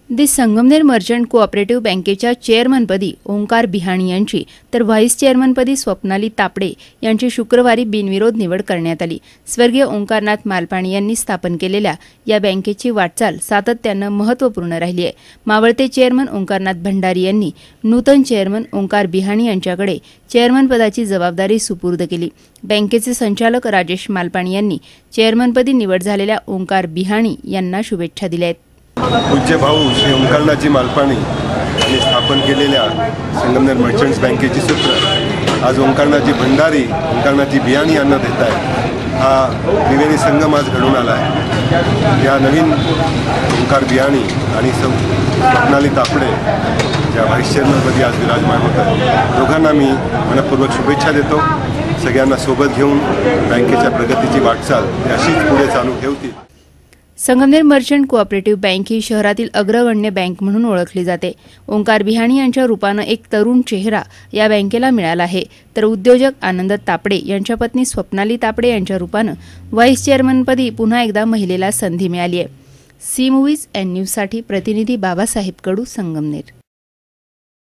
दी Sangamner merchant cooperative बँकेच्या चेअरमनपदी ओंकार बिहाणी यांची तर व्हाईस चेअरमनपदी स्वप्नाली तापडे यांची शुक्रवारी बिनविरोध निवड करण्यात आली। स्वर्गीय ओंकारनाथ मालपाणी यांनी स्थापन केलेल्या या बँकेची वाटचाल सातत्याने महत्त्वपूर्ण राहिली आहे। मावळते चेअरमन ओंकारनाथ भंडारी यांनी नूतन चेअरमन ओंकार बिहाणी यांच्याकडे चेअरमनपदाची जबाबदारी सुपूर्द केली। बँकेचे संचालक राजेश मालपाणी यांनी चेअरमनपदी निवड झालेल्या ओंकार बिहाणी यांना शुभेच्छा दिल्या आहेत। पूज्य भाऊ श्री ओंकारनाथजी मालपाणी यांनी स्थापन केलेल्या संगमनेर मर्चंट्स बँकेची सूत्र आज ओंकारनाथजी भंडारी ओंकारनाथजी बिहाणी यांना देत आहे। हा त्रिवेणी संगम आज घडून आला आहे। या नवीन ओंकार बिहाणी आणि स्वप्नाली तापडे ज्या व्हाईस चेअरमनपदी आज विराजमान होत आहेत, दोघांना मी मनपूर्वक शुभेच्छा देतो। सगळ्यांना सोबत घेऊन बँकेच्या प्रगतीची वाटचाल अशीच पुढे चालू ठेवतील। संगमनेर मर्चंट कोऑपरेटिव्ह बँक ही शहरातील अग्रगण्य बँक म्हणून ओळखली जाते। ओंकार बिहाणी यांच्या रूपाने एक तरुण चेहरा या बँकेला मिळाला आहे, तर उद्योजक आनंद तापडे यांच्या पत्नी स्वप्नाली तापडे यांच्या रूपाने व्हाईस चेअरमनपदी पुन्हा एकदा महिलेला संधी मिळाली आहे। सी मूव्हीज एंड न्यूजसाठी प्रतिनिधी बाबासाहेब कडू, संगमनेर।